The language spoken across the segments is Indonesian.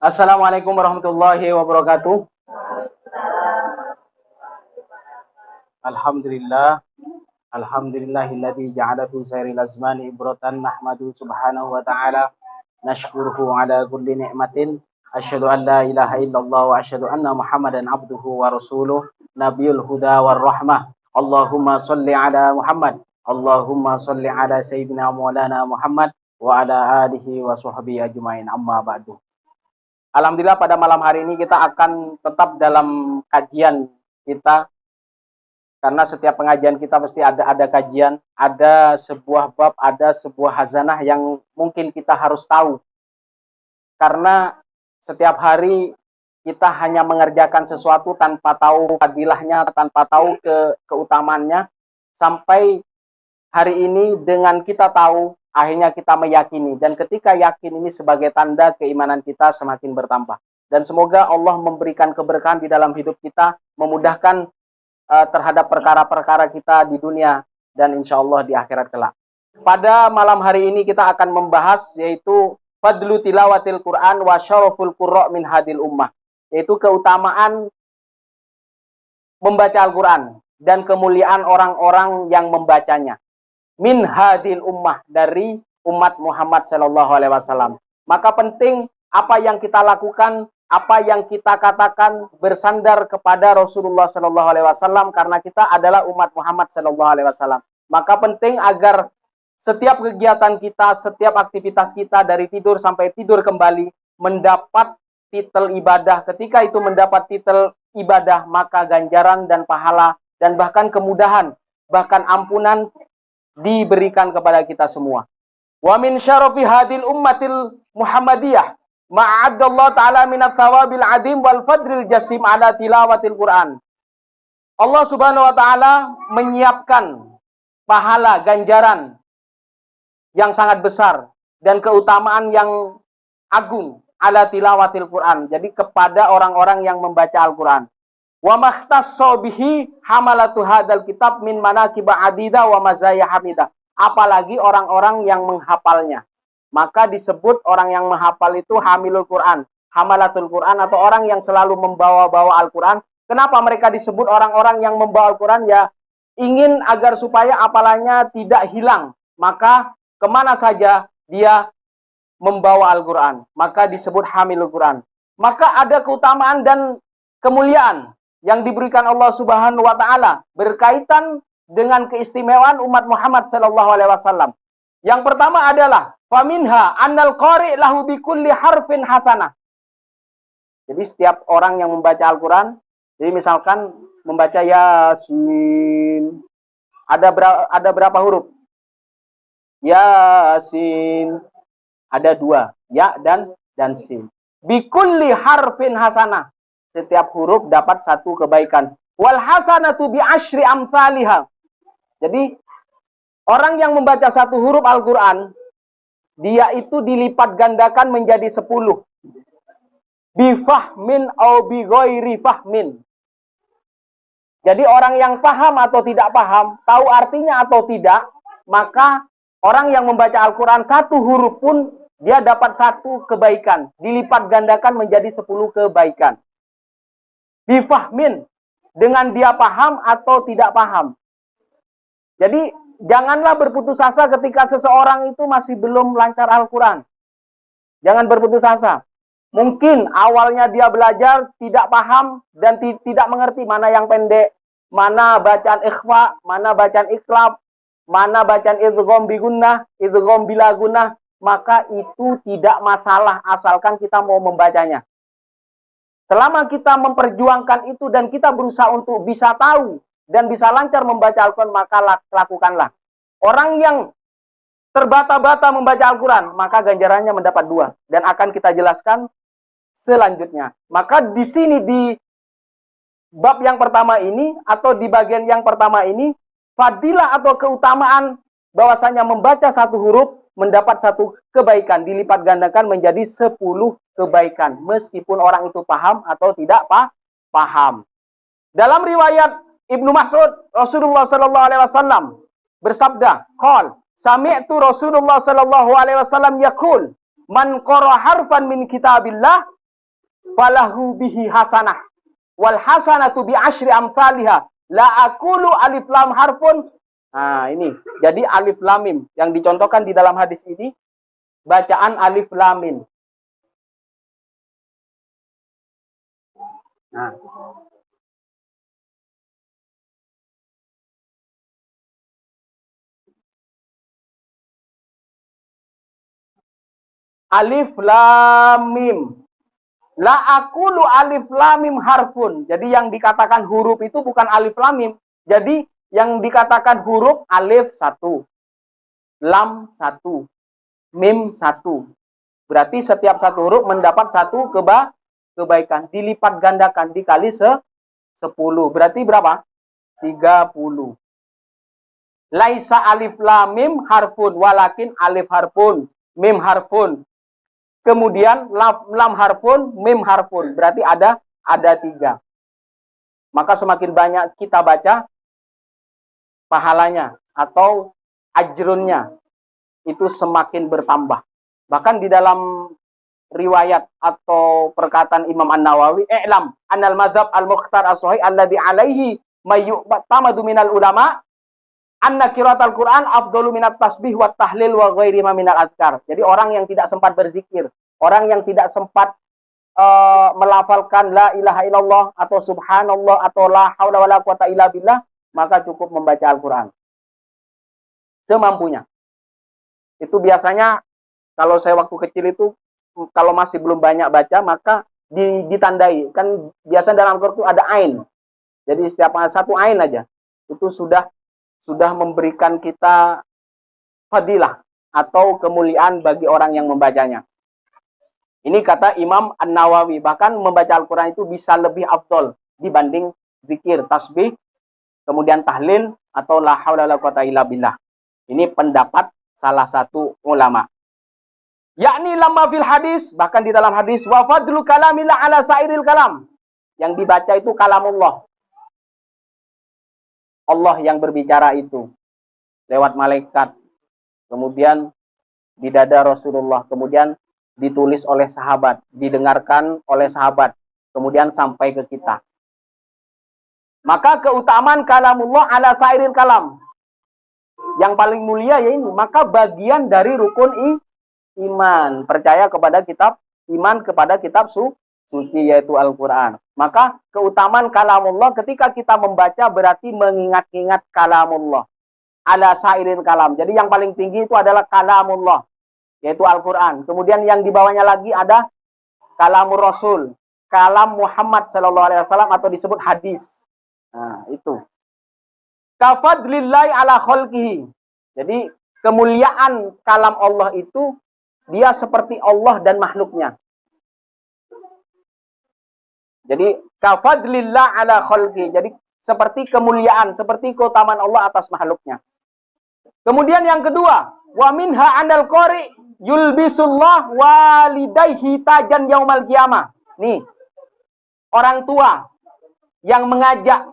Assalamualaikum warahmatullahi wabarakatuh. Alhamdulillah. Alhamdulillahilladzi ja'ala fi sairil azmani ibratan nahmadu subhanahu wa ta'ala nashkuruhu ala kulli ni'matin asyhadu an la ilaha illallah wa asyhadu anna muhammadan abduhu wa rasuluh nabiyul huda war rahmah. Allahumma shalli ala Muhammad. Allahumma shalli ala sayyidina maulana Muhammad wa ala alihi wa sahbihi ajmain, amma ba'du. Alhamdulillah, pada malam hari ini kita akan tetap dalam kajian kita, karena setiap pengajian kita mesti ada kajian, ada sebuah bab, ada sebuah hazanah yang mungkin kita harus tahu. Karena setiap hari kita hanya mengerjakan sesuatu tanpa tahu fadilahnya, tanpa tahu keutamaannya, sampai hari ini dengan kita tahu, akhirnya kita meyakini, dan ketika yakin ini sebagai tanda keimanan kita semakin bertambah. Dan semoga Allah memberikan keberkahan di dalam hidup kita, memudahkan terhadap perkara-perkara kita di dunia dan insya Allah di akhirat kelak. Pada malam hari ini kita akan membahas yaitu fadlu tilawatil Quran wa syaraful qurra min hadil ummah, yaitu keutamaan membaca Al-Quran dan kemuliaan orang-orang yang membacanya. Min hadil ummah, dari umat Muhammad sallallahu alaihi wasallam. Maka penting apa yang kita lakukan, apa yang kita katakan bersandar kepada Rasulullah sallallahu alaihi wasallam, karena kita adalah umat Muhammad sallallahu alaihi wasallam. Maka penting agar setiap kegiatan kita, setiap aktivitas kita dari tidur sampai tidur kembali mendapat titel ibadah. Ketika itu mendapat titel ibadah, maka ganjaran dan pahala dan bahkan kemudahan, bahkan ampunan diberikan kepada kita semua. Wa min syarafi hadil ummatil Muhammadiyah ma'adallahu ta'ala minat thawabil adim wal fadril jasim ala tilawatil Quran. Allah subhanahu wa ta'ala menyiapkan pahala, ganjaran yang sangat besar dan keutamaan yang agung ala tilawatil Quran. Jadi kepada orang-orang yang membaca Al-Quran. Wa makhtassa bihi hamalatu hadzal kitab min manaqib adida wa mazaya hamidah. Apalagi orang-orang yang menghafalnya. Maka disebut orang yang menghafal itu hamilul Quran, hamalatul Quran, atau orang yang selalu membawa-bawa Al-Quran. Kenapa mereka disebut orang-orang yang membawa Al-Quran? Ya, ingin agar supaya hafalannya tidak hilang. Maka kemana saja dia membawa Al-Quran, maka disebut hamilul Quran. Maka ada keutamaan dan kemuliaan yang diberikan Allah Subhanahu wa taala berkaitan dengan keistimewaan umat Muhammad sallallahu alaihi wasallam. Yang pertama adalah faminha annal qari' lahu bikulli harfin hasanah. Jadi setiap orang yang membaca Al-Quran, jadi misalkan membaca Yasin, ada berapa huruf? Yasin, ada 2, ya dan sin. Bikulli harfin hasanah. Setiap huruf dapat 1 kebaikan. Wal hasanatu bi asyri amsalihha. Jadi orang yang membaca 1 huruf Al-Quran, dia itu dilipat gandakan menjadi 10. Bifahmin au bi ghairi fahmin. Jadi orang yang paham atau tidak paham, tahu artinya atau tidak, maka orang yang membaca Al-Quran 1 huruf pun dia dapat 1 kebaikan, dilipat gandakan menjadi 10 kebaikan. Bifahmin, dengan dia paham atau tidak paham. Jadi janganlah berputus asa ketika seseorang itu masih belum lancar Al-Quran. Jangan berputus asa. Mungkin awalnya dia belajar tidak paham dan tidak mengerti mana yang pendek, mana bacaan ikhfa, mana bacaan iklab, mana bacaan idgham bi gunnah, idgham bila gunnah, maka itu tidak masalah asalkan kita mau membacanya. Selama kita memperjuangkan itu dan kita berusaha untuk bisa tahu dan bisa lancar membaca Al-Quran, maka lakukanlah. Orang yang terbata-bata membaca Al-Quran, maka ganjarannya mendapat 2. Dan akan kita jelaskan selanjutnya. Maka di sini di bab yang pertama ini, atau di bagian yang pertama ini, fadilah atau keutamaan bahwasanya membaca 1 huruf mendapat 1 kebaikan, dilipat gandakan menjadi 10 kebaikan, meskipun orang itu paham atau tidak paham. Dalam riwayat Ibnu Mas'ud, Rasulullah sallallahu alaihi wasallam bersabda, qol sami'tu Rasulullah sallallahu alaihi wasallam yaqul man qara harfan min kitabillah falahu bihi hasanah wal hasanatu bi asyri amsalihha la aqulu alif lam harfun. Nah, ini. Jadi alif lam mim yang dicontohkan di dalam hadis ini bacaan alif lam mim. Nah. Alif lam mim. La aqulu alif lam mim harfun. Jadi yang dikatakan huruf itu bukan alif lam mim. Jadi yang dikatakan huruf alif 1, lam 1, mim 1. Berarti setiap satu huruf mendapat satu kebaikan. Dilipat gandakan dikali 10. Berarti berapa? 30. Laisa alif lam mim harfun walakin alif harfun, mim harfun. Kemudian lam harfun, mim harfun. Berarti ada 3. Maka semakin banyak kita baca, pahalanya atau ajrunnya itu semakin bertambah. Bahkan di dalam riwayat atau perkataan Imam An-Nawawi, "I'lam annal madzhab al-mukhtar as-sahih alladhi alaihi mayyu'tamadu minal ulama anna qiraatul Qur'an afdalu minat tasbih wa tahlil wa ghairi ma minal adhkar." Jadi orang yang tidak sempat berzikir, orang yang tidak sempat melafalkan la ilaha illallah atau subhanallah atau la haula wala quwata illa billah, maka cukup membaca Al-Quran semampunya. Itu biasanya kalau saya waktu kecil itu, kalau masih belum banyak baca, maka ditandai. Kan biasa dalam Al-Quran itu ada ain. Jadi setiap satu ain aja, itu sudah memberikan kita fadilah atau kemuliaan bagi orang yang membacanya. Ini kata Imam An-Nawawi. Bahkan membaca Al-Quran itu bisa lebih afdol dibanding zikir, tasbih, kemudian tahlil, atau la haula wala quwata illa billah. Ini pendapat salah satu ulama. Yakni lamma fil hadis, bahkan di dalam hadis, wa fadlu kalamillah ala sairil kalam. Yang dibaca itu kalamullah. Allah yang berbicara itu lewat malaikat. Kemudian di dada Rasulullah, kemudian ditulis oleh sahabat, didengarkan oleh sahabat, kemudian sampai ke kita. Maka keutamaan kalamullah ala sairil kalam, yang paling mulia ya ini. Maka bagian dari rukun iman, percaya kepada kitab, iman kepada kitab suci yaitu Al-Quran. Maka keutamaan kalamullah ketika kita membaca berarti mengingat-ingat kalamullah ala sairil kalam. Jadi yang paling tinggi itu adalah kalamullah, yaitu Al-Quran. Kemudian yang di bawahnya lagi ada kalamur Rasul, kalam Muhammad SAW, atau disebut hadis. Nah, itu. Kafadlillahi ala khalqihi. Jadi, kemuliaan kalam Allah itu, dia seperti Allah dan makhluknya. Jadi, kafadlillah ala khalqihi. Jadi, seperti kemuliaan, seperti keutamaan Allah atas makhluknya. Kemudian yang kedua, wa minha andal qari yulbisullah walidayhi tajan yaumal qiyamah. Nih, orang tua yang mengajak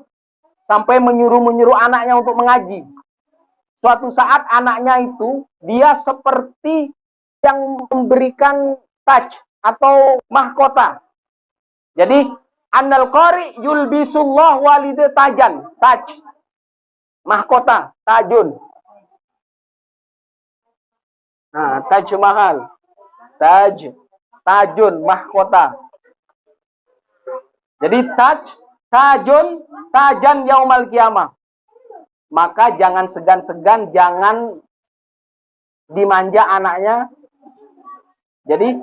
sampai menyuruh anaknya untuk mengaji. Suatu saat anaknya itu, dia seperti yang memberikan taj atau mahkota. Jadi, andal qari yulbisullah waliday tajan, taj, mahkota, tajun. Nah, taj mahal, tajun, mahkota. Jadi tajun, tajan yaumal qiyamah. Maka jangan segan-segan, jangan dimanja anaknya. Jadi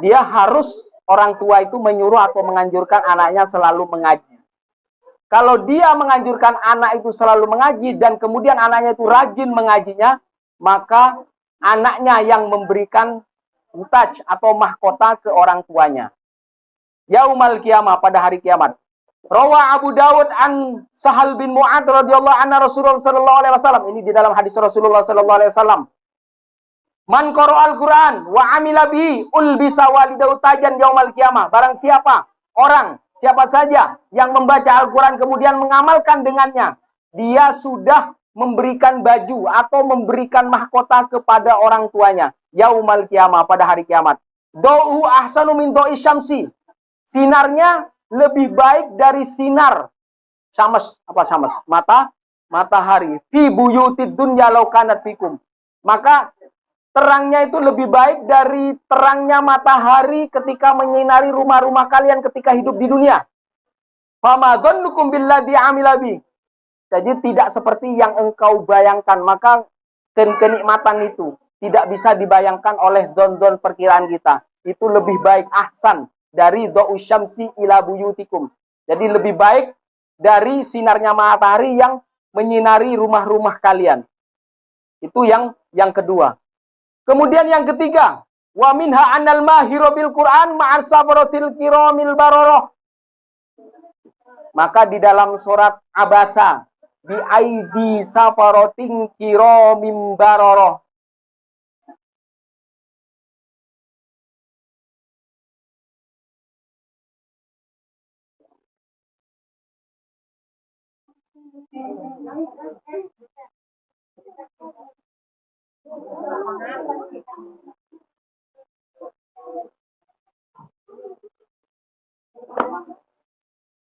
dia harus, orang tua itu menyuruh atau menganjurkan anaknya selalu mengaji. Kalau dia menganjurkan anak itu selalu mengaji dan kemudian anaknya itu rajin mengajinya, maka anaknya yang memberikan taj atau mahkota ke orang tuanya. Yaumal qiyamah, pada hari kiamat. Rawa Abu Dawud an Sahal bin Mu'ad radhiyallahu anhu Rasulullah sallallahu alaihi wasallam. Ini di dalam hadis Rasulullah sallallahu alaihi wasallam. Man qara'al Qur'an wa amila bihi ulbisa walidahu tajan yaumal qiyamah. Barang siapa orang, siapa saja yang membaca Al-Qur'an kemudian mengamalkan dengannya, dia sudah memberikan baju atau memberikan mahkota kepada orang tuanya yaumal qiyamah, pada hari kiamat. Do'u ahsanu min do'i syamsi. Sinarnya lebih baik dari sinar syams, apa syams? Matahari. Fi buyutid dunya law kanat fikum. Maka terangnya itu lebih baik dari terangnya matahari ketika menyinari rumah-rumah kalian ketika hidup di dunia. Fama dzannukum billadzi amila bi. Jadi tidak seperti yang engkau bayangkan. Maka kenikmatan itu tidak bisa dibayangkan oleh don-don perkiraan kita. Itu lebih baik ahsan dari do'u syamsi ila buyutikum. Jadi lebih baik dari sinarnya matahari yang menyinari rumah-rumah kalian. Itu yang kedua. Kemudian yang ketiga, wa minha anal mahiru bil Qur'an ma'ar safaratil kiramil bararah. Maka di dalam surat Abasa, bi aidi safaratin kiramim bararah.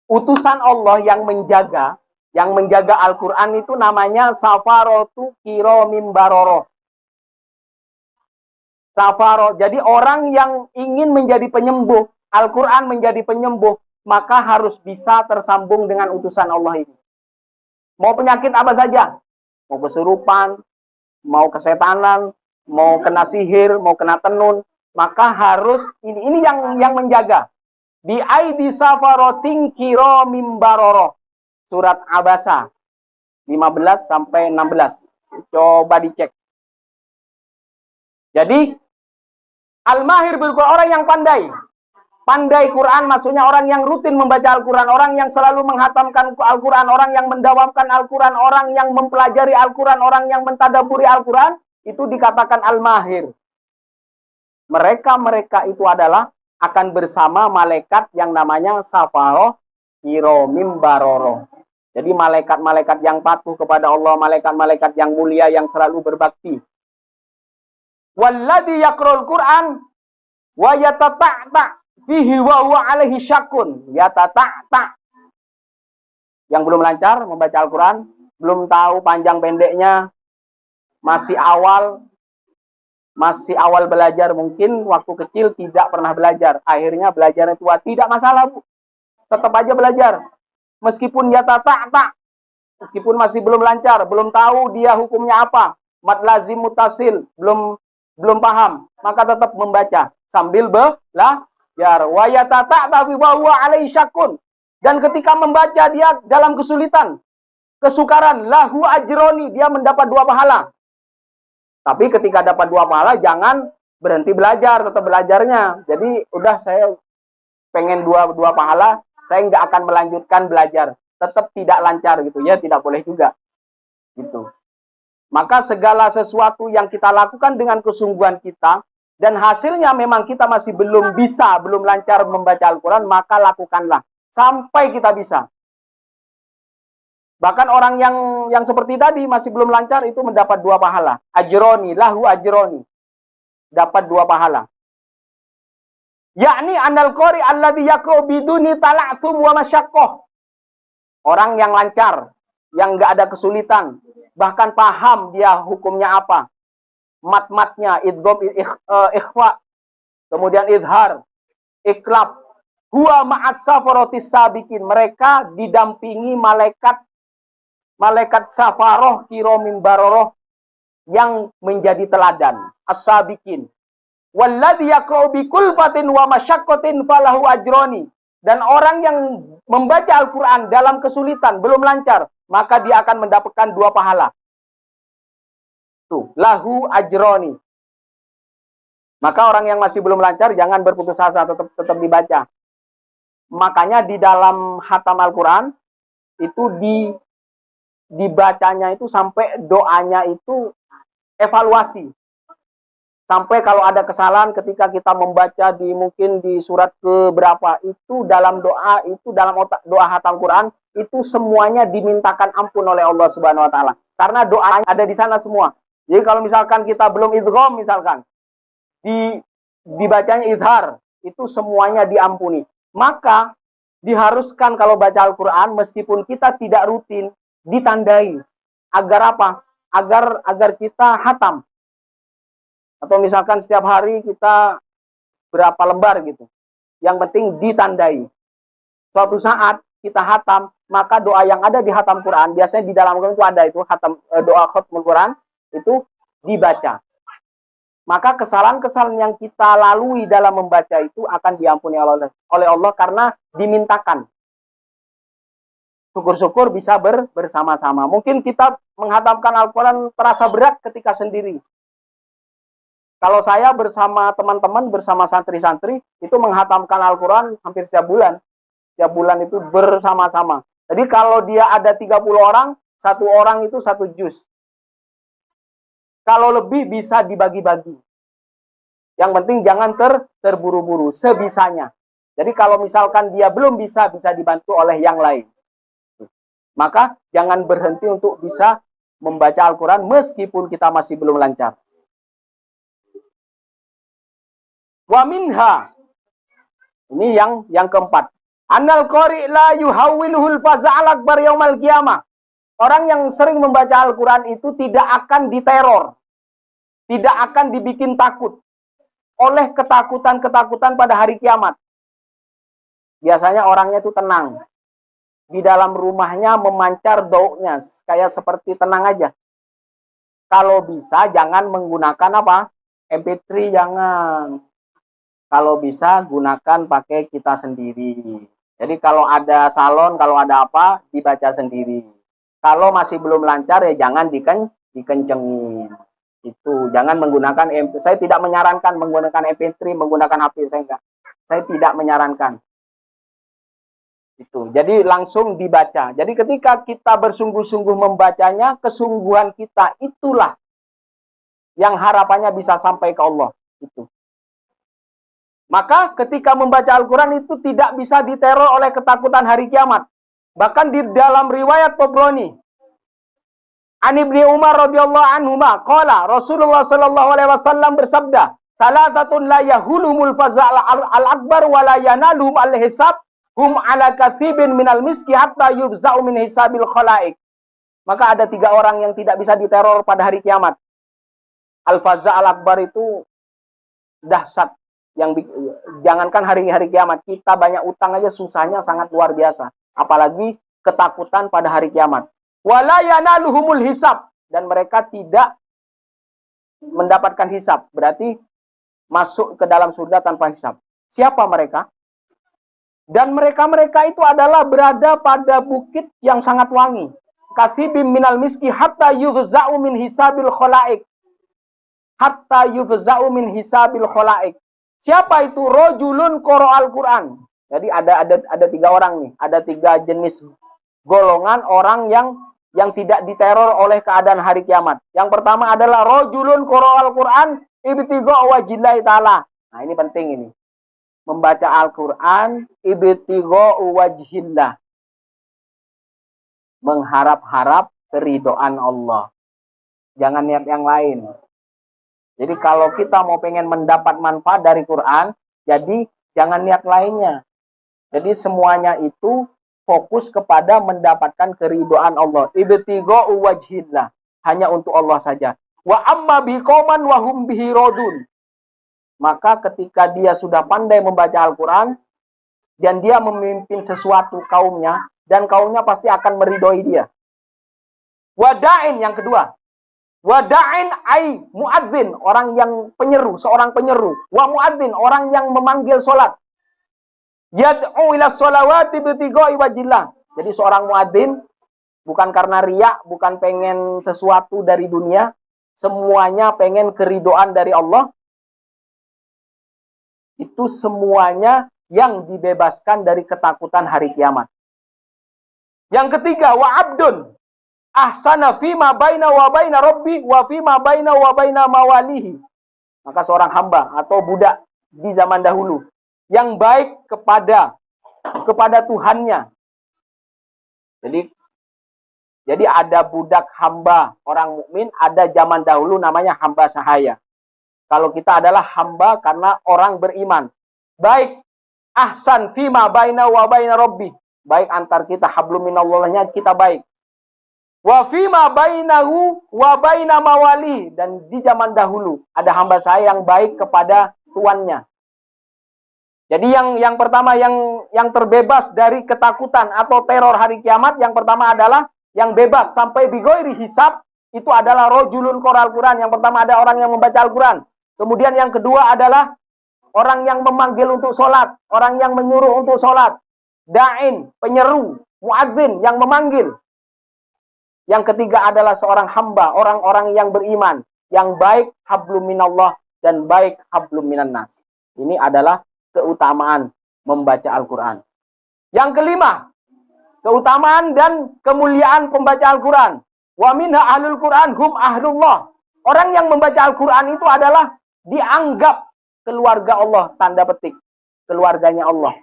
Utusan Allah yang menjaga Al-Quran itu namanya safarotu kiramim baroroh. Safaro. Jadi orang yang ingin menjadi penyembuh, Al-Quran menjadi penyembuh, maka harus bisa tersambung dengan utusan Allah ini. Mau penyakit apa saja, mau kesurupan, mau kesetanan, mau kena sihir, mau kena tenun, maka harus ini yang menjaga. Bi aidi safarotin kiramim baroroh. Surat Abasa 15 sampai 16. Coba dicek. Jadi al-mahir bil Quran, orang yang pandai. Pandai Quran maksudnya orang yang rutin membaca Al-Quran, orang yang selalu menghatamkan Al-Quran, orang yang mendawamkan Al-Quran, orang yang mempelajari Al-Quran, orang yang mentadaburi Al-Quran, itu dikatakan al-mahir. Mereka itu adalah akan bersama malaikat yang namanya safaroh kiramim baroroh. Jadi malaikat-malaikat yang patuh kepada Allah, malaikat-malaikat yang mulia yang selalu berbakti. Walladzi yaqra'ul Qur'an wa yatata'ta fihi wa huwa alaihi syakun. Yatata'ta. Yang belum lancar membaca Al-Quran, belum tahu panjang pendeknya, masih awal belajar, mungkin waktu kecil tidak pernah belajar. Akhirnya belajarnya tua, tidak masalah, Bu. Tetap aja belajar. Meskipun yatata'ta, meskipun masih belum lancar, belum tahu dia hukumnya apa, mad lazim mutasil, belum paham, maka tetap membaca sambil belajar. Wa yatata'ta fi wa huwa alaihi syakun. Dan ketika membaca dia dalam kesulitan, kesukaran, lahu ajroni, dia mendapat 2 pahala. Tapi ketika dapat 2 pahala, jangan berhenti belajar, tetap belajarnya. Jadi udah saya pengen 2 pahala, saya nggak akan melanjutkan belajar. Tetap tidak lancar gitu ya, tidak boleh juga. Gitu. Maka segala sesuatu yang kita lakukan dengan kesungguhan kita, dan hasilnya memang kita masih belum lancar membaca Al-Quran, maka lakukanlah. Sampai kita bisa. Bahkan orang yang seperti tadi masih belum lancar itu mendapat 2 pahala. Ajroni, lahu ajroni. Dapat 2 pahala. Yakni anal qari alladhi yaqra biduni tala'thum wa masyaqqah. Orang yang lancar, yang enggak ada kesulitan, bahkan paham dia hukumnya apa. Mat-matnya, idgham, ikhfa, kemudian idhar, iklab. Huwa ma'as safaratis sabiqin. Mereka didampingi malaikat safaroh kiramim baroroh yang menjadi teladan. As-sabiqin. Walladzi yaqra'u bi kulfatin wa masyaqqatin falahu ajroni. Dan orang yang membaca Al-Quran dalam kesulitan, belum lancar, maka dia akan mendapatkan 2 pahala. Tuh, lahu ajroni. Maka orang yang masih belum lancar jangan berputus asa, tetap dibaca. Makanya di dalam khatam Al-Quran itu dibacanya itu sampai doanya itu evaluasi. Sampai kalau ada kesalahan ketika kita membaca mungkin di surat keberapa, itu dalam doa, itu dalam doa khatam Quran, itu semuanya dimintakan ampun oleh Allah Subhanahu wa taala. Karena doanya ada di sana semua. Jadi kalau misalkan kita belum idgham, misalkan dibacanya idhar, itu semuanya diampuni. Maka diharuskan kalau baca Al-Quran meskipun kita tidak rutin ditandai. Agar apa? Agar kita hatam. Atau misalkan setiap hari kita berapa lembar gitu. Yang penting ditandai. Suatu saat kita hatam, maka doa yang ada di hatam Quran, biasanya di dalam Quran itu ada itu hatam doa khatmul Quran itu dibaca. Maka kesalahan-kesalahan yang kita lalui dalam membaca itu akan diampuni oleh Allah karena dimintakan. Syukur-syukur bisa bersama-sama. Mungkin kita menghatamkan Al-Quran terasa berat ketika sendiri. Kalau saya bersama teman-teman, bersama santri-santri, itu menghatamkan Al-Quran hampir setiap bulan. Setiap bulan itu bersama-sama. Jadi kalau dia ada 30 orang, satu orang itu satu juz. Kalau lebih bisa dibagi-bagi. Yang penting jangan terburu-buru, sebisanya. Jadi kalau misalkan dia belum bisa dibantu oleh yang lain. Maka jangan berhenti untuk bisa membaca Al-Quran meskipun kita masih belum lancar. Wa minha. Ini yang keempat. Annal qari' la yuhawwiluhul faza'al akbar yaumal qiyamah. Orang yang sering membaca Al-Quran itu tidak akan diteror. Tidak akan dibikin takut oleh ketakutan-ketakutan pada hari kiamat. Biasanya orangnya itu tenang. Di dalam rumahnya memancar daunnya. Kayak seperti tenang aja. Kalau bisa jangan menggunakan apa? MP3 jangan. Kalau bisa gunakan pakai kita sendiri. Jadi kalau ada salon, kalau ada apa, dibaca sendiri. Kalau masih belum lancar ya jangan dikencengin. Itu jangan menggunakan MP3. Saya tidak menyarankan menggunakan MP3, menggunakan HP saya enggak. Saya tidak menyarankan. Itu. Jadi langsung dibaca. Jadi ketika kita bersungguh-sungguh membacanya, kesungguhan kita itulah yang harapannya bisa sampai ke Allah. Itu. Maka ketika membaca Al-Quran itu tidak bisa diteror oleh ketakutan hari kiamat. Bahkan di dalam riwayat Tabrani, An Ibnu Umar radhiyallahu anhuma qala Rasulullah sallallahu alaihi wasallam bersabda, "Salatatun la yahulumul faza'al al-akbar wa la yanaluhum al-hisab, hum ala kathibin minal miski hatta yufza'u min hisabil khalaik." Maka ada 3 orang yang tidak bisa diteror pada hari kiamat. Al-faza'al akbar itu dahsyat. Yang jangankan hari-hari kiamat, kita banyak utang aja susahnya sangat luar biasa. Apalagi ketakutan pada hari kiamat. Wala yanaluhumul hisab, dan mereka tidak mendapatkan hisab. Berarti masuk ke dalam surga tanpa hisab. Siapa mereka? Dan mereka-mereka itu adalah berada pada bukit yang sangat wangi. Kathibim minal miski hatta yufza'u min hisabil khalaik. Hatta yufza'u min hisabil khalaik. Siapa itu? Rojulun qoro'al Quran. Jadi ada 3 orang nih. Ada 3 jenis golongan orang yang tidak diteror oleh keadaan hari kiamat. Yang pertama adalah rojulun qoro'al Quran ibtigha wajillahi ta'ala. Nah ini penting ini. Membaca Al-Quran ibtigha wajhillah. Mengharap-harap keridhaan Allah. Jangan niat yang lain. Jadi kalau kita mau pengen mendapat manfaat dari Quran, jadi jangan niat lainnya. Jadi semuanya itu fokus kepada mendapatkan keridhaan Allah. Ibtigha wajhillah. Hanya untuk Allah saja. Wa amma biqauman wa hum bihi radun. Maka ketika dia sudah pandai membaca Al-Quran, dan dia memimpin sesuatu kaumnya, dan kaumnya pasti akan meridhoi dia. Wada'in yang kedua. Wada'in ai muadzin, orang yang penyeru, seorang penyeru. Wa muadzin, orang yang memanggil sholat. Yad'u ila sholawati ibtigha'i wajillah. Jadi seorang muadzin bukan karena riya, bukan pengen sesuatu dari dunia, semuanya pengen keridhaan dari Allah. Itu semuanya yang dibebaskan dari ketakutan hari kiamat. Yang ketiga, wa abdun ahsana fima baina wa baina rabbi wa fima baina wa baina mawalihi. Maka seorang hamba atau budak di zaman dahulu yang baik kepada Tuhannya. Jadi ada budak hamba orang mukmin, ada zaman dahulu namanya hamba sahaya. Kalau kita adalah hamba karena orang beriman. Baik ahsan fima baina wa baina rabbi. Baik antar kita, hablum minallahnya kita baik. Wa fima bainahu wa baina mawali. Dan di zaman dahulu ada hamba saya yang baik kepada tuannya. Jadi yang pertama yang terbebas dari ketakutan atau teror hari kiamat, yang pertama adalah yang bebas sampai bighairi hisab, itu adalah rajulun qara Al-Qur'an. Yang pertama ada orang yang membaca Al-Qur'an. Kemudian yang kedua adalah orang yang memanggil untuk sholat, orang yang menyuruh untuk sholat, da'in, penyeru, muadzin yang memanggil. Yang ketiga adalah seorang hamba, orang-orang yang beriman, yang baik hablum minallah dan baik hablum minan nas. Ini adalah keutamaan membaca Al-Quran. Yang kelima, keutamaan dan kemuliaan pembaca Al-Quran. Wa minha ahlul Quran hum ahlullah. Orang yang membaca Al-Quran itu adalah dianggap keluarga Allah, tanda petik. Keluarganya Allah.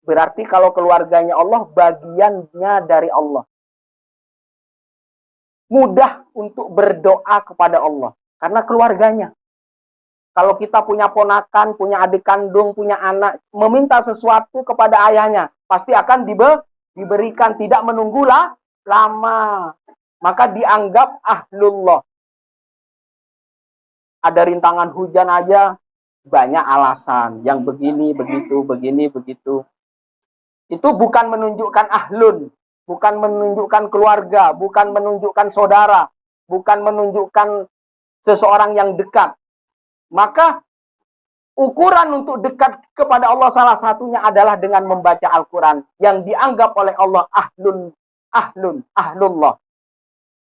Berarti kalau keluarganya Allah, bagiannya dari Allah. Mudah untuk berdoa kepada Allah. Karena keluarganya. Kalau kita punya ponakan, punya adik kandung, punya anak, meminta sesuatu kepada ayahnya, pasti akan diberikan, tidak menunggulah lama. Maka dianggap ahlullah. Ada rintangan hujan aja, banyak alasan. Yang begini, begitu, begini, begitu. Itu bukan menunjukkan ahlun, bukan menunjukkan keluarga, bukan menunjukkan saudara, bukan menunjukkan seseorang yang dekat. Maka ukuran untuk dekat kepada Allah salah satunya adalah dengan membaca Al-Quran yang dianggap oleh Allah ahlullah.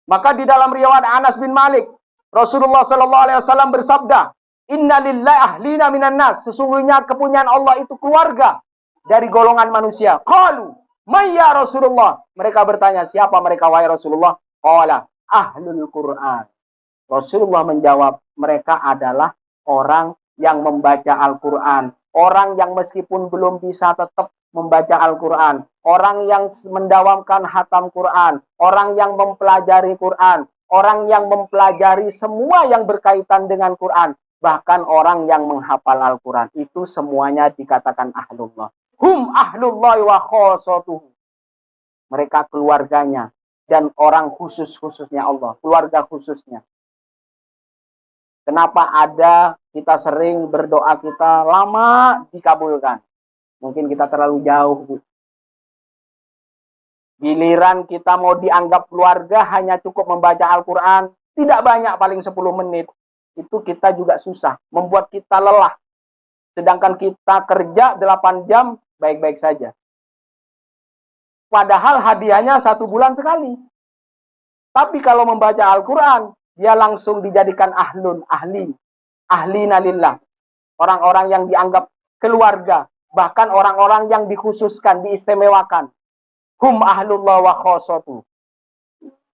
Maka di dalam riwayat Anas bin Malik, Rasulullah SAW bersabda, Inna lillahi ahlina minan nas. Sesungguhnya kepunyaan Allah itu keluarga dari golongan manusia. Qalu, ya Rasulullah. Mereka bertanya, siapa mereka wahai Rasulullah? Qala, ahlul Quran. Rasulullah menjawab, mereka adalah orang yang membaca Al-Quran. Orang yang meskipun belum bisa tetap membaca Al-Quran. Orang yang mendawamkan hatam Quran. Orang yang mempelajari Quran. Orang yang mempelajari semua yang berkaitan dengan Quran. Bahkan orang yang menghafal Al-Quran. Itu semuanya dikatakan ahlullah. Hum ahlullah wa khosotuhu. Mereka keluarganya. Dan orang khususnya Allah. Keluarga khususnya. Kenapa ada kita sering berdoa kita lama dikabulkan? Mungkin kita terlalu jauh, Bu. Giliran kita mau dianggap keluarga hanya cukup membaca Al-Quran. Tidak banyak, paling 10 menit. Itu kita juga susah. Membuat kita lelah. Sedangkan kita kerja 8 jam, baik-baik saja. Padahal hadiahnya 1 bulan sekali. Tapi kalau membaca Al-Quran, dia langsung dijadikan ahlina lillah. Orang-orang yang dianggap keluarga. Bahkan orang-orang yang dikhususkan, diistimewakan. Hum ahlullah wa khosotu.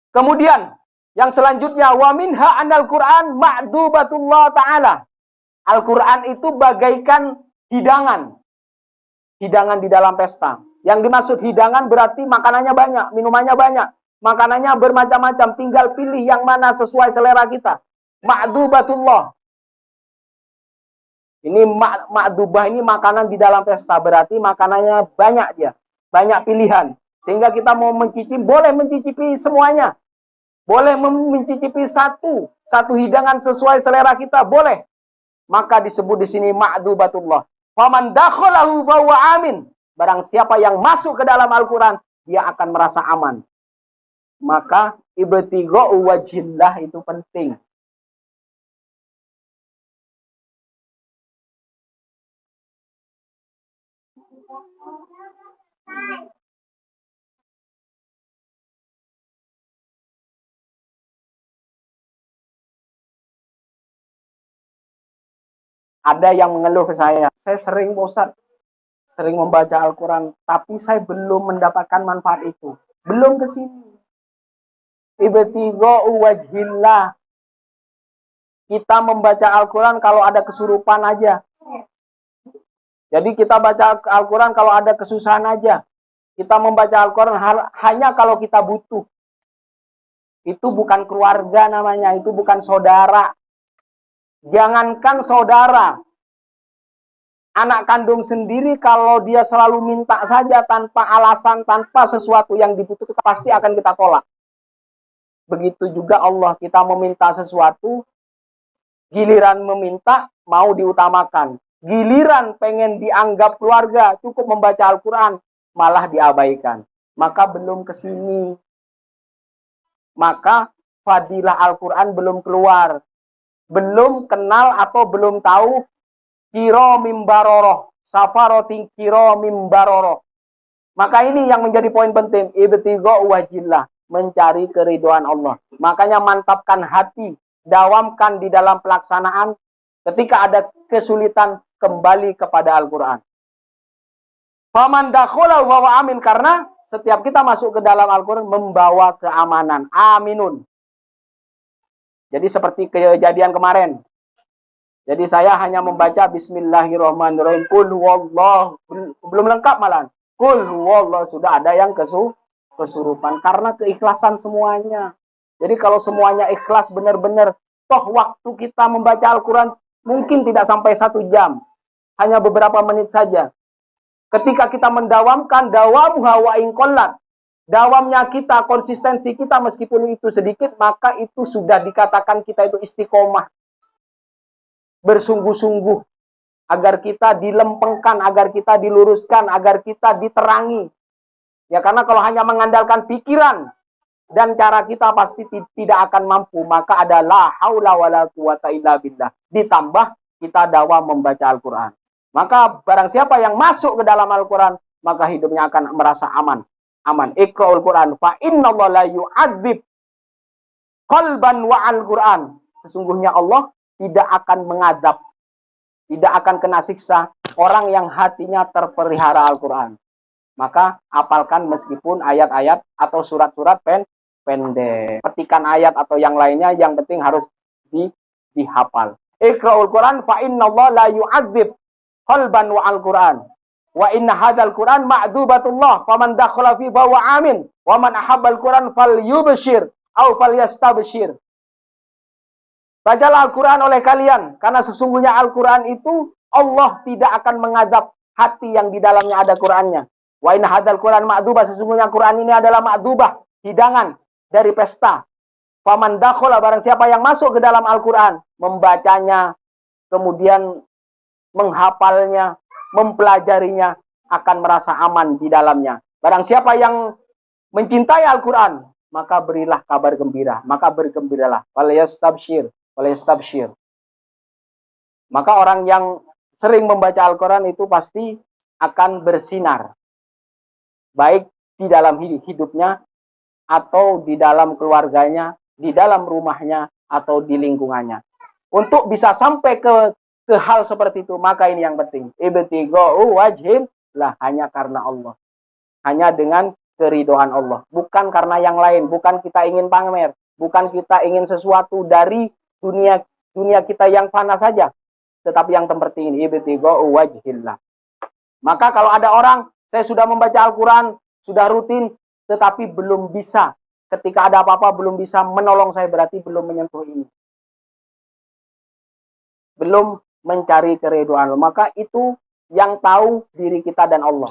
Kemudian, yang selanjutnya, wa minha anal Qur'an ma'dubatullah ta'ala. Al-Quran itu bagaikan hidangan. Hidangan di dalam pesta. Yang dimaksud hidangan berarti makanannya banyak, minumannya banyak. Makanannya bermacam-macam, tinggal pilih yang mana sesuai selera kita. Ma'dubatullah. Ini ma'dubah ini makanan di dalam pesta, berarti makanannya banyak dia. Banyak pilihan. Sehingga kita mau mencicipi, boleh mencicipi semuanya. Boleh mencicipi satu hidangan sesuai selera kita, boleh. Maka disebut di sini ma'dubatullah. Faman dakhalahu fahuwa amin. Barang siapa yang masuk ke dalam Al-Quran, dia akan merasa aman. Maka ibtigha'u wajhillah itu penting. Ada yang mengeluh ke saya sering Ustaz, sering membaca Al-Quran, tapi saya belum mendapatkan manfaat itu. Belum ke sini. Ibtigha'u wajhillah. Kita membaca Al-Quran kalau ada kesurupan aja. Jadi kita baca Al-Quran kalau ada kesusahan aja. Kita membaca Al-Quran hanya kalau kita butuh. Itu bukan keluarga namanya, itu bukan saudara. Jangankan saudara. Anak kandung sendiri kalau dia selalu minta saja tanpa alasan, tanpa sesuatu yang dibutuhkan, pasti akan kita tolak. Begitu juga Allah, kita meminta sesuatu, giliran meminta mau diutamakan. Giliran pengen dianggap keluarga, cukup membaca Al-Quran, malah diabaikan. Maka belum ke sini. Maka fadilah Al-Quran belum keluar. Belum kenal atau belum tahu kiro mimbaroroh, safaroting kiro mimbaroroh. Maka ini yang menjadi poin penting, ibtigha wajillah, mencari keriduan Allah. Makanya mantapkan hati, dawamkan di dalam pelaksanaan. Ketika ada kesulitan, kembali kepada Al-Quran. Faman dakhala wa amin, karena setiap kita masuk ke dalam Al-Quran membawa keamanan. Aminun. Jadi seperti kejadian kemarin. Jadi saya hanya membaca Bismillahirrahmanirrahim. Qul huwallah. Belum lengkap malah. Qul huwallah. Sudah ada yang kesurupan. Karena keikhlasan semuanya. Jadi kalau semuanya ikhlas benar-benar. Toh waktu kita membaca Al-Quran mungkin tidak sampai 1 jam. Hanya beberapa menit saja. Ketika kita mendawamkan dawamuha wa in qallat. Dawamnya kita, konsistensi kita meskipun itu sedikit. Maka itu sudah dikatakan kita itu istiqomah. Bersungguh-sungguh agar kita dilempengkan, agar kita diluruskan, agar kita diterangi. Ya, karena kalau hanya mengandalkan pikiran dan cara kita pasti tidak akan mampu. Maka ada la haula wala quwata illa billah. Ditambah kita dakwah membaca Al-Quran. Maka barang siapa yang masuk ke dalam Al-Quran, maka hidupnya akan merasa aman. Aman. Iqra'ul Quran fa innallaha la yu'adzib qalban wa al-Quran. Sesungguhnya Allah tidak akan mengadab, tidak akan kena siksa orang yang hatinya terpelihara Al-Quran. Maka apalkan meskipun ayat-ayat atau surat-surat pendek. Petikan ayat atau yang lainnya, yang penting harus dihafal. Iqra'ul Quran fa innallaha la yu'adzib qalban wa al-Quran. Wa inna hadzal Quran ma'dubatullah faman dakhala fi fa wa amin wa man ahabbal Quran falyubshir au falyastabshir. Bacalah Al-Quran oleh kalian, karena sesungguhnya Al-Quran itu Allah tidak akan mengadab hati yang di dalamnya ada Qurannya. Wa inna hadzal Quran ma'dubah, sesungguhnya Quran ini adalah ma'dubah, hidangan dari pesta. Faman dakhala, barang siapa yang masuk ke dalam Al-Quran, membacanya, kemudian menghafalnya, mempelajarinya, akan merasa aman di dalamnya. Barang siapa yang mencintai Al-Quran, maka berilah kabar gembira, maka bergembiralah. Falyastabshir. Maka orang yang sering membaca Al-Quran itu pasti akan bersinar. Baik di dalam hidupnya, atau di dalam keluarganya, di dalam rumahnya, atau di lingkungannya. Untuk bisa sampai ke hal seperti itu, maka ini yang penting. Ibtigha'u wajhillah, hanya karena Allah. Hanya dengan keridhaan Allah. Bukan karena yang lain, bukan kita ingin pamer, bukan kita ingin sesuatu dari dunia kita yang fana saja, tetapi yang penting ini ibtigha'u wajhillah. Maka kalau ada orang, saya sudah membaca Al-Quran, sudah rutin, tetapi belum bisa, ketika ada apa-apa belum bisa menolong saya, berarti belum menyentuh ini, belum mencari keridhaan Allah. Maka itu yang tahu diri kita dan Allah.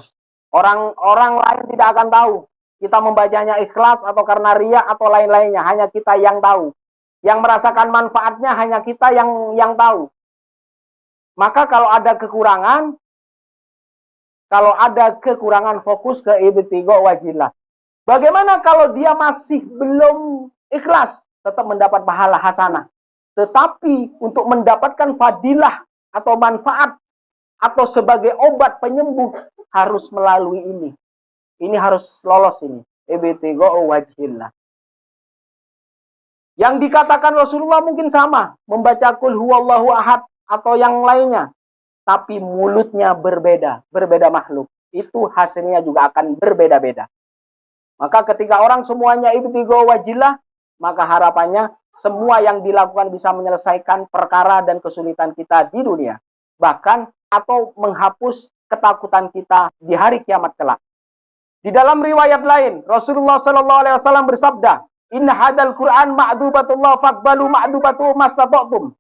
Orang lain tidak akan tahu kita membacanya ikhlas atau karena riya atau lain-lainnya, hanya kita yang tahu. Yang merasakan manfaatnya hanya kita yang tahu. Maka kalau ada kekurangan fokus ke ibtigha'u wajhillah. Bagaimana kalau dia masih belum ikhlas? Tetap mendapat pahala hasanah. Tetapi untuk mendapatkan fadilah atau manfaat atau sebagai obat penyembuh harus melalui ini. Ini harus lolos ini. Ibtigha'u wajhillah. Yang dikatakan Rasulullah mungkin sama, membaca qul huwallahu ahad atau yang lainnya, tapi mulutnya berbeda makhluk. Itu hasilnya juga akan berbeda-beda. Maka ketika orang semuanya ibtigha'u wajhillah, maka harapannya semua yang dilakukan bisa menyelesaikan perkara dan kesulitan kita di dunia, bahkan atau menghapus ketakutan kita di hari kiamat kelak. Di dalam riwayat lain, Rasulullah SAW bersabda, inna hadal Quran ma'dubatullah faqbalu ma'dubatu mastata'tum.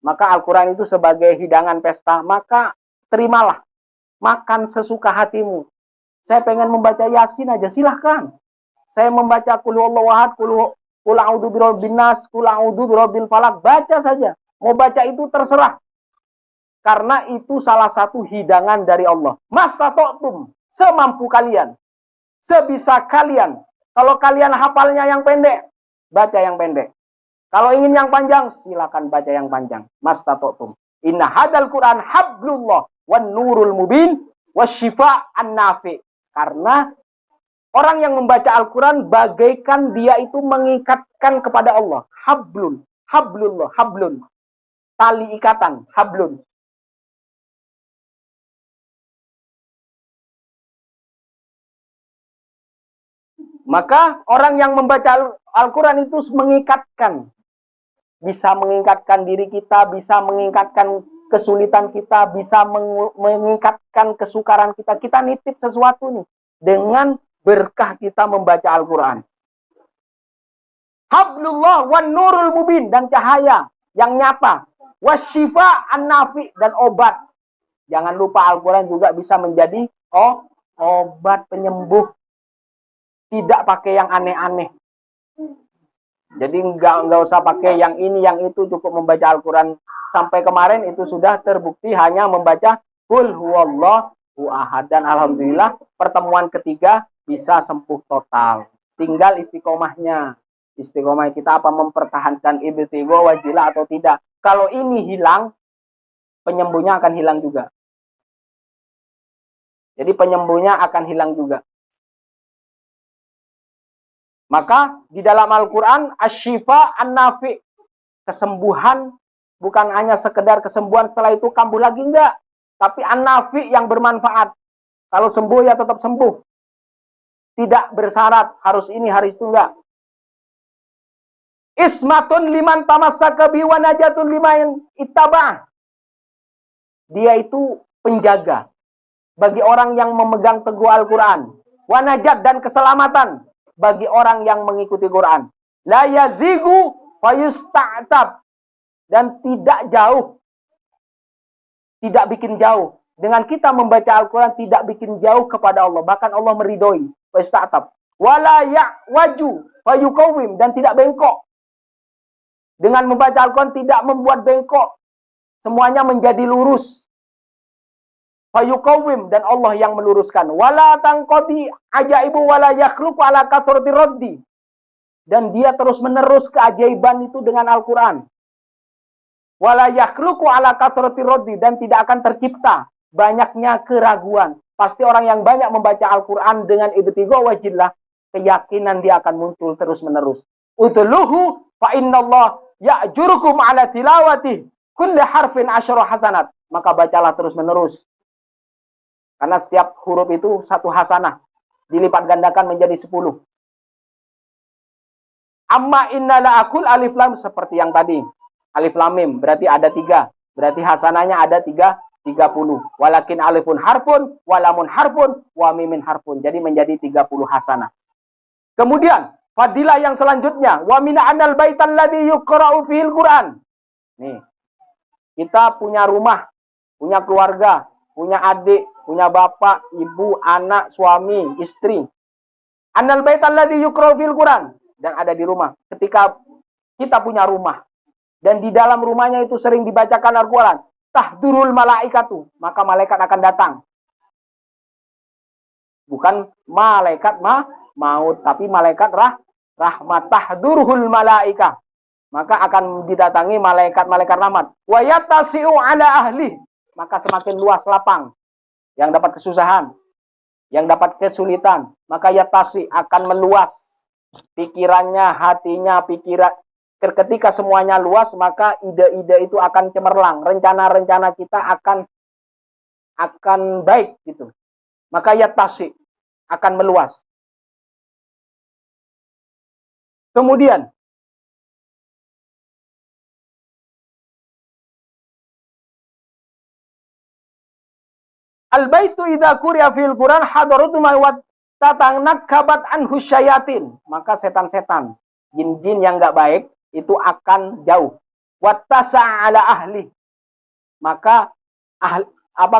Maka Al-Quran itu sebagai hidangan pesta, maka terimalah. Makan sesuka hatimu. Saya pengen membaca Yasin aja, silahkan. Saya membaca Qul huwallahu ahad, Qul a'udzu birabbin nas, Qul a'udzu birabbil falaq, baca saja. Mau baca itu terserah. Karena itu salah satu hidangan dari Allah. Mastata'tum, semampu kalian. Sebisa kalian. Kalau kalian hafalnya yang pendek, baca yang pendek. Kalau ingin yang panjang, silakan baca yang panjang. Mastata'tum. Inna hadal Quran hablullah wan nurul mubin wasyifa an-nafi. Karena orang yang membaca Al-Quran bagaikan dia itu mengikatkan kepada Allah. Hablun, hablullah, hablun. Tali ikatan, hablun. Maka orang yang membaca Al-Quran itu mengikatkan. Bisa mengikatkan diri kita, bisa mengikatkan kesulitan kita, bisa mengikatkan kesukaran kita. Kita nitip sesuatu nih. Dengan berkah kita membaca Al-Quran. Hablullah wan nurul mubin, dan cahaya yang nyata. Wasyifa an-nafi, dan obat. Jangan lupa Al-Quran juga bisa menjadi obat penyembuh. Tidak pakai yang aneh-aneh. Jadi nggak usah pakai yang ini, yang itu, cukup membaca Al-Quran. Sampai kemarin itu sudah terbukti hanya membaca Qul huwallahu ahad. Dan alhamdulillah pertemuan ketiga bisa sembuh total. Tinggal istiqomahnya. Istiqomah kita apa mempertahankan ibtigha wajilah atau tidak. Kalau ini hilang, penyembuhnya akan hilang juga. Jadi penyembuhnya akan hilang juga. Maka di dalam Al-Quran, asyifa an-nafi, kesembuhan, bukan hanya sekedar kesembuhan setelah itu kambuh lagi, enggak. Tapi an-nafi yang bermanfaat. Kalau sembuh ya tetap sembuh. Tidak bersyarat, harus ini, harus itu, enggak. Ismatun liman tamassaka bi wa najatun liman ittaba'ah. Dia itu penjaga bagi orang yang memegang teguh Al-Quran. Wa najat, dan keselamatan bagi orang yang mengikuti Quran. La yazigu fayusta'tab, dan tidak jauh. Tidak bikin jauh. Dengan kita membaca Al-Quran tidak bikin jauh kepada Allah. Bahkan Allah meridhoi. Fayusta'tab. Wala ya'waju fayuqawwim, dan tidak bengkok. Dengan membaca Al-Quran tidak membuat bengkok. Semuanya menjadi lurus. Fayuqawwim, dan Allah yang meluruskan. Wala tangqadi ajaibu wala yakhluqu ala kathrati raddi. Dan dia terus menerus keajaiban itu dengan Al-Quran. Wala yakhluqu ala kathrati raddi, dan tidak akan tercipta banyaknya keraguan. Pasti orang yang banyak membaca Al-Quran dengan ibtigha wajillah, keyakinan dia akan muncul terus menerus. Utluhu fa innallah ya'jurukum ala tilawati kulli harfin asyara hasanat. Maka bacalah terus menerus. Karena setiap huruf itu satu hasanah. Dilipat gandakan menjadi 10. Amma innala akul alif lam, seperti yang tadi. Alif lam mim, berarti ada 3. Berarti hasanahnya ada 30. Walakin alifun harfun, walamun harfun, wa mimin harfun. Jadi menjadi 30 hasanah. Kemudian, fadilah yang selanjutnya. Wa min anal baital ladzi yuqra'u fihil Qur'an. Nih. Kita punya rumah, punya keluarga, punya adik, punya bapak, ibu, anak, suami, istri. Annal baital ladzi yuqra'u fil Qur'an, dan ada di rumah. Ketika kita punya rumah dan di dalam rumahnya itu sering dibacakan Al-Qur'an, tahdurul malaikatu, maka malaikat akan datang. Bukan malaikat maut, tapi malaikat rahmat. Tahdurul malaikah, maka akan didatangi malaikat-malaikat rahmat. Wa yattasi'u ala ahli, maka semakin luas lapang. Yang dapat kesusahan, yang dapat kesulitan, maka yatasi akan meluas pikirannya, hatinya, ketika semuanya luas, maka ide-ide itu akan cemerlang, rencana-rencana kita akan baik gitu. Maka yatasi akan meluas. Kemudian al-baitu idza quri'a fil Qur'an hadaratu ma wa tatanakkabat anhu syayatin. Maka setan-setan, jin-jin yang enggak baik itu akan jauh. wattasa'a ala ahli. Maka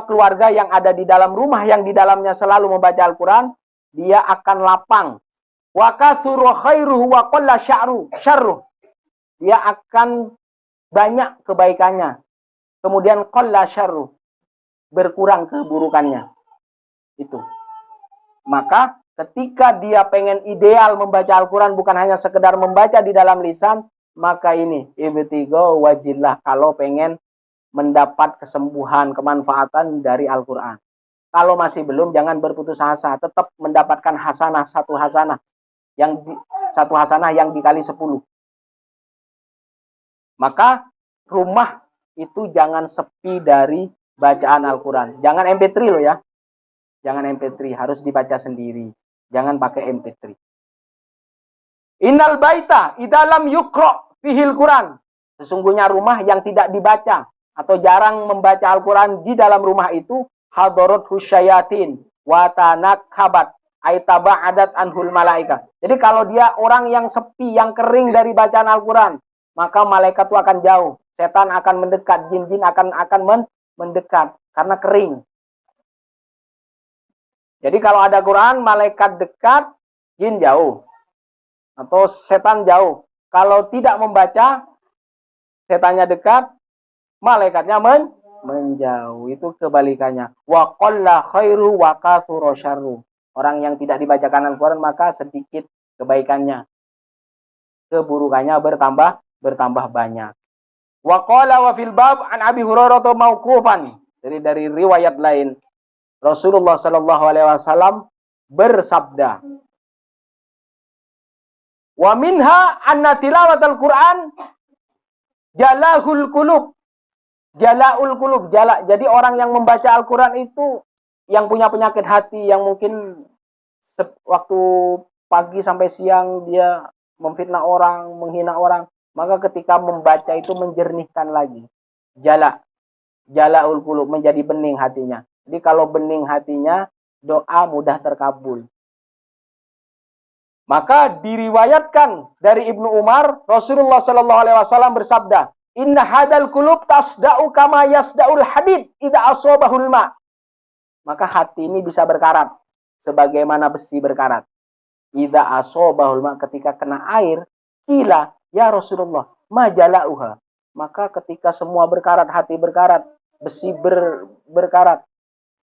keluarga yang ada di dalam rumah yang di dalamnya selalu membaca Al-Quran, dia akan lapang. Wa kathuru khairuhu wa qalla syarruh. Dia akan banyak kebaikannya. Kemudian qalla syarruh, berkurang keburukannya. Itu. Maka ketika dia pengen ideal membaca Al-Quran, bukan hanya sekedar membaca di dalam lisan, maka ini ibtigha wajillah, kalau pengen mendapat kesembuhan, kemanfaatan dari Al-Quran. Kalau masih belum, jangan berputus asa. Tetap mendapatkan hasanah, satu hasanah yang dikali 10. Maka rumah itu jangan sepi dari bacaan Al-Quran. Jangan MP3 loh ya. Jangan MP3, harus dibaca sendiri. Jangan pakai MP3. Innal baita idalam yukro fihil Quran. Sesungguhnya rumah yang tidak dibaca atau jarang membaca Al-Quran, di dalam rumah itu hadarat husyayatin watanak kabat aitaba'adat anhul malaika. Jadi kalau dia orang yang sepi, yang kering dari bacaan Al-Quran, maka malaikat itu akan jauh. Setan akan mendekat, jin-jin akan mendekat karena kering. Jadi kalau ada Quran, malaikat dekat, jin jauh. Atau setan jauh. Kalau tidak membaca, setannya dekat, malaikatnya menjauh. Itu kebalikannya. Wa qalla khairu wa kathura syarru. Orang yang tidak dibacakan Al-Quran, maka sedikit kebaikannya. Keburukannya bertambah banyak. Wa qala wa fil bab an Abi Hurairah mauqufan. Jadi dari riwayat lain, Rasulullah sallallahu alaihi wasallam bersabda, wa minha anna tilawatal Quran jalahul qulub. Jalaul qulub, jala. Jadi orang yang membaca Al-Quran itu yang punya penyakit hati, yang mungkin waktu pagi sampai siang dia memfitnah orang, menghina orang, maka ketika membaca itu menjernihkan lagi. Jalaul qulub, menjadi bening hatinya. Jadi kalau bening hatinya, doa mudah terkabul. Maka diriwayatkan dari Ibnu Umar, Rasulullah sallallahu alaihi wasallam bersabda, "Inna hadal qulub tasda'u kama yasda'ul hadid idza asabahul ma." Maka hati ini bisa berkarat sebagaimana besi berkarat. Idza asabahul ma, ketika kena air, qila ya Rasulullah, ma jala'uha. Maka ketika semua berkarat, hati berkarat, besi berkarat,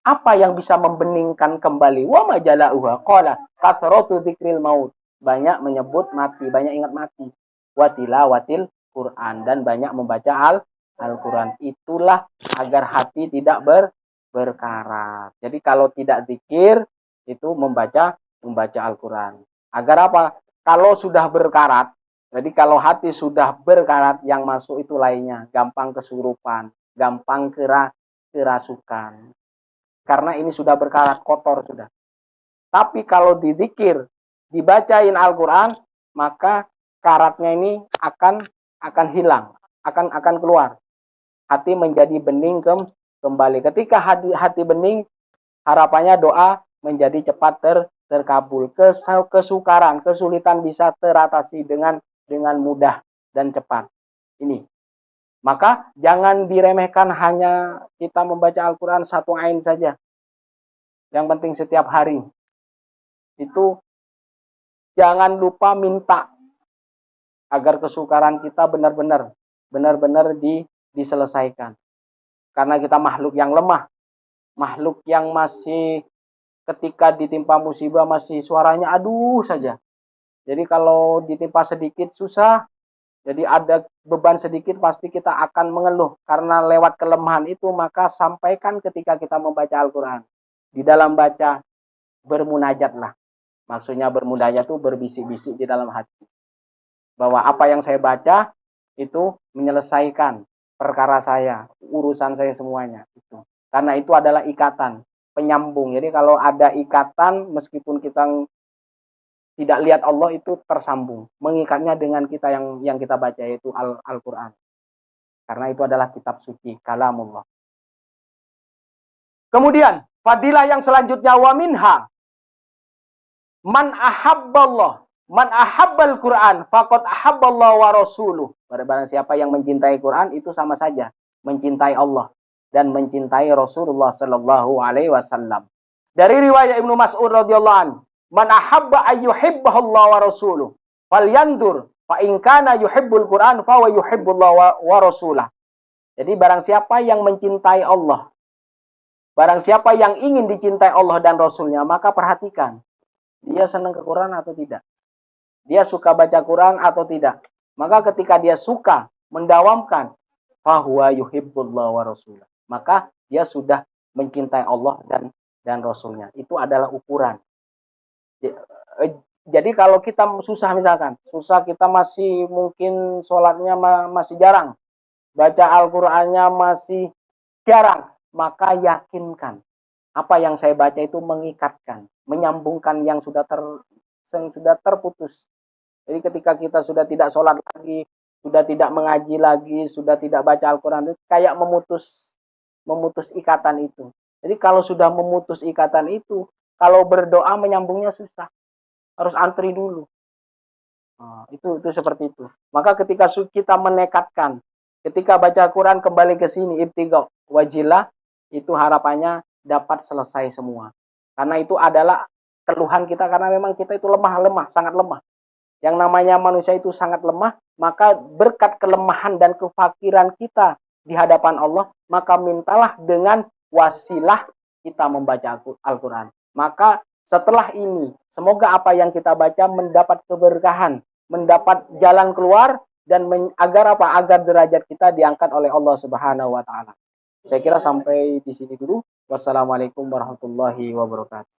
apa yang bisa membeningkan kembali? Wa ma jala'uha? Qala kathratu dzikril maut. Banyak menyebut mati, banyak ingat mati. Wa tilawatil Quran, dan banyak membaca Al-Quran. Itulah agar hati tidak berkarat. Jadi kalau tidak zikir, itu membaca Al-Quran. Agar apa? Kalau sudah berkarat, jadi kalau hati sudah berkarat, yang masuk itu lainnya. Gampang kesurupan, gampang kerasukan. Karena ini sudah berkarat, kotor sudah. Tapi kalau dizikir, dibacain Al-Quran, maka karatnya ini akan hilang, akan keluar. Hati menjadi bening kembali. Ketika hati bening, harapannya doa menjadi cepat terkabul. Kesukaran, kesulitan bisa teratasi dengan mudah dan cepat. Ini. Maka jangan diremehkan hanya kita membaca Al-Quran satu ain saja. Yang penting setiap hari. Itu jangan lupa minta agar kesukaran kita benar-benar diselesaikan. Karena kita makhluk yang lemah. Makhluk yang masih ketika ditimpa musibah masih suaranya aduh saja. Jadi kalau ditimpa sedikit susah. Jadi ada beban sedikit pasti kita akan mengeluh. Karena lewat kelemahan itu, maka sampaikan ketika kita membaca Al-Quran. Di dalam baca, bermunajatlah. Maksudnya bermunajat itu berbisik-bisik di dalam hati. Bahwa apa yang saya baca itu menyelesaikan perkara saya, urusan saya semuanya. Karena itu adalah ikatan, penyambung. Jadi kalau ada ikatan, meskipun kita tidak lihat Allah, itu tersambung. Mengikatnya dengan kita yang kita baca, yaitu Al-Quran. Karena itu adalah kitab suci, kalamullah. Kemudian, fadilah yang selanjutnya, wa minha man ahabballah Man ahabbal Quran faqad ahabballahu wa rasuluh. Barang siapa yang mencintai Quran itu sama saja mencintai Allah dan mencintai Rasulullah sallallahu alaihi wasallam. Dari riwayat Ibnu Mas'ud radhiyallahu an, man ahabba ayyuhibbahallahu wa rasuluh falyandur fa in kana yuhibbul Quran fa wa yuhibbullahu wa rasulah. Jadi barang siapa yang mencintai Allah, barang siapa yang ingin dicintai Allah dan Rasulnya, maka perhatikan, dia senang ke Quran atau tidak. Dia suka baca Quran atau tidak. Maka ketika dia suka mendawamkan fahuwa yuhibbullah wa rasulah, maka dia sudah mencintai Allah dan Rasulnya. Itu adalah ukuran. Jadi kalau kita susah misalkan, susah kita masih mungkin sholatnya masih jarang, baca Al-Qur'annya masih jarang, maka yakinkan apa yang saya baca itu mengikatkan, menyambungkan yang sudah terputus. Jadi ketika kita sudah tidak sholat lagi, sudah tidak mengaji lagi, sudah tidak baca Al-Quran, itu kayak memutus ikatan itu. Jadi kalau sudah memutus ikatan itu, kalau berdoa menyambungnya susah. Harus antri dulu. Nah, itu seperti itu. Maka ketika kita menekatkan, ketika baca Quran kembali ke sini, ibtigha wajilah, itu harapannya dapat selesai semua. Karena itu adalah keluhan kita, karena memang kita itu lemah, sangat lemah. Yang namanya manusia itu sangat lemah, maka berkat kelemahan dan kefakiran kita di hadapan Allah, maka mintalah dengan wasilah kita membaca Al-Quran. Maka setelah ini, semoga apa yang kita baca mendapat keberkahan, mendapat jalan keluar, dan agar derajat kita diangkat oleh Allah Subhanahu wa Ta'ala. Saya kira sampai di sini dulu. Wassalamualaikum warahmatullahi wabarakatuh.